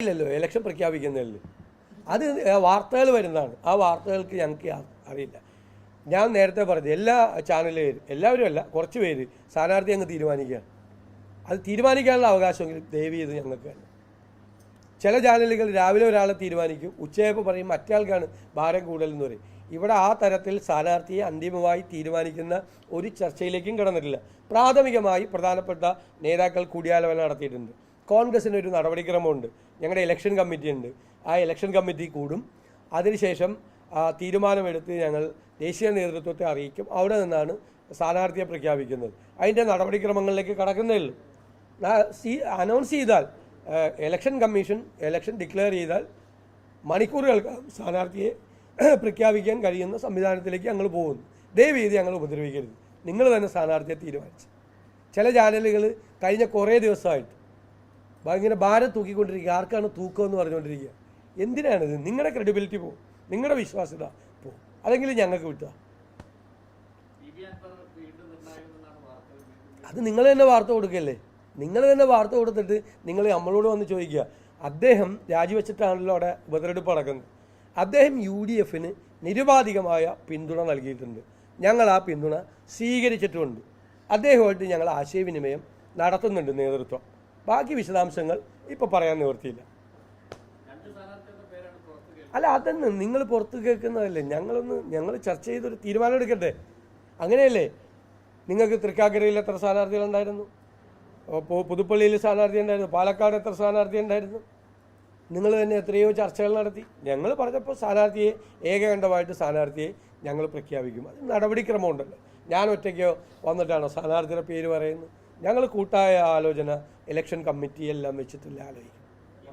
ഇല്ലല്ലോ, ഇലക്ഷൻ പ്രഖ്യാപിക്കുന്നതല്ലേ. അത് വാർത്തകൾ വരുന്നതാണ്. ആ വാർത്തകൾക്ക് ഞങ്ങൾക്ക് അറിയില്ല. ഞാൻ നേരത്തെ പറഞ്ഞു, എല്ലാ ചാനലുകാരും, എല്ലാവരും അല്ല, കുറച്ച് പേര് സ്ഥാനാർത്ഥി അങ്ങ് തീരുമാനിക്കുകയാണ്. അത് തീരുമാനിക്കാനുള്ള അവകാശമെങ്കിലും ദയവ് ചെയ്ത് ഞങ്ങൾക്ക് തന്നെ. ചില ചാനലുകൾ രാവിലെ ഒരാളെ തീരുമാനിക്കും, ഉച്ചയായപ്പോൾ പറയും മറ്റേയാൾക്കാണ് ഭാരം കൂടുതലെന്ന് പറയും. ഇവിടെ ആ തരത്തിൽ സ്ഥാനാർത്ഥിയെ അന്തിമമായി തീരുമാനിക്കുന്ന ഒരു ചർച്ചയിലേക്കും കടന്നിട്ടില്ല. പ്രാഥമികമായി പ്രധാനപ്പെട്ട നേതാക്കൾ കൂടിയാലോചന നടത്തിയിട്ടുണ്ട്. കോൺഗ്രസിനൊരു നടപടിക്രമമുണ്ട്, ഞങ്ങളുടെ ഇലക്ഷൻ കമ്മിറ്റി ഉണ്ട്. ആ ഇലക്ഷൻ കമ്മിറ്റി കൂടും. അതിനുശേഷം തീരുമാനമെടുത്ത് ഞങ്ങൾ ദേശീയ നേതൃത്വത്തെ അറിയിക്കും. അവിടെ നിന്നാണ് സ്ഥാനാർത്ഥിയെ പ്രഖ്യാപിക്കുന്നത്. അതിൻ്റെ നടപടിക്രമങ്ങളിലേക്ക് കടക്കുന്നേ ഉള്ളൂ. അനൗൺസ് ചെയ്താൽ, ഇലക്ഷൻ കമ്മീഷൻ ഇലക്ഷൻ ഡിക്ലെയർ ചെയ്താൽ മണിക്കൂറുകൾക്ക് സ്ഥാനാർത്ഥിയെ പ്രഖ്യാപിക്കാൻ കഴിയുന്ന സംവിധാനത്തിലേക്ക് ഞങ്ങൾ പോകുന്നു. ദയവ് ചെയ്ത് ഞങ്ങൾ ഉപദ്രവിക്കരുത്. നിങ്ങൾ തന്നെ സ്ഥാനാർത്ഥിയെ തീരുമാനിച്ചു. ചില ചാനലുകൾ കഴിഞ്ഞ കുറേ ദിവസമായിട്ട് ഇങ്ങനെ ഭാരം തൂക്കിക്കൊണ്ടിരിക്കുക, ആർക്കാണ് തൂക്കമെന്ന് പറഞ്ഞുകൊണ്ടിരിക്കുക. എന്തിനാണിത്? നിങ്ങളുടെ ക്രെഡിബിലിറ്റി പോകും, നിങ്ങളുടെ വിശ്വാസ്യത പോകും. അതെങ്കിലും ഞങ്ങൾക്ക് വിട്ടുക. അത് നിങ്ങൾ തന്നെ വാർത്ത കൊടുക്കല്ലേ. നിങ്ങൾ തന്നെ വാർത്ത കൊടുത്തിട്ട് നിങ്ങൾ നമ്മളോട് വന്ന് ചോദിക്കുക, അദ്ദേഹം രാജിവെച്ചിട്ടാണല്ലോ അവിടെ ഉപതെരഞ്ഞെടുപ്പ് നടക്കുന്നത്. അദ്ദേഹം UDFന് നിരുപാധികമായ പിന്തുണ നൽകിയിട്ടുണ്ട്. ഞങ്ങൾ ആ പിന്തുണ സ്വീകരിച്ചിട്ടുമുണ്ട്. അദ്ദേഹമായിട്ട് ഞങ്ങൾ ആശയവിനിമയം നടത്തുന്നുണ്ട് നേതൃത്വം. ബാക്കി വിശദാംശങ്ങൾ ഇപ്പോൾ പറയാൻ നിവൃത്തിയില്ല. അല്ല, അതൊന്നും നിങ്ങൾ പുറത്ത് കേൾക്കുന്നതല്ലേ. ഞങ്ങൾ ചർച്ച ചെയ്തൊരു തീരുമാനം എടുക്കട്ടെ. അങ്ങനെയല്ലേ? നിങ്ങൾക്ക് തൃക്കാക്കരയിൽ എത്ര സ്ഥാനാർത്ഥികളുണ്ടായിരുന്നു? പുതുപ്പള്ളിയിൽ സ്ഥാനാർത്ഥി ഉണ്ടായിരുന്നു? പാലക്കാട് എത്ര സ്ഥാനാർത്ഥി ഉണ്ടായിരുന്നു? നിങ്ങൾ തന്നെ എത്രയോ ചർച്ചകൾ നടത്തി. ഞങ്ങൾ പറഞ്ഞപ്പോൾ സ്ഥാനാർത്ഥിയെ ഏകകണ്ഠമായിട്ട് സ്ഥാനാർത്ഥിയെ ഞങ്ങൾ പ്രഖ്യാപിക്കും. അത് നടപടിക്രമമുണ്ടല്ലോ. ഞാൻ ഒറ്റയ്ക്കോ വന്നിട്ടാണോ സ്ഥാനാർത്ഥിയുടെ പേര് പറയുന്നത്? ഞങ്ങൾ കൂട്ടായ ആലോചന ഇലക്ഷൻ കമ്മിറ്റി എല്ലാം വെച്ചിട്ടില്ല ആലോചിക്കും.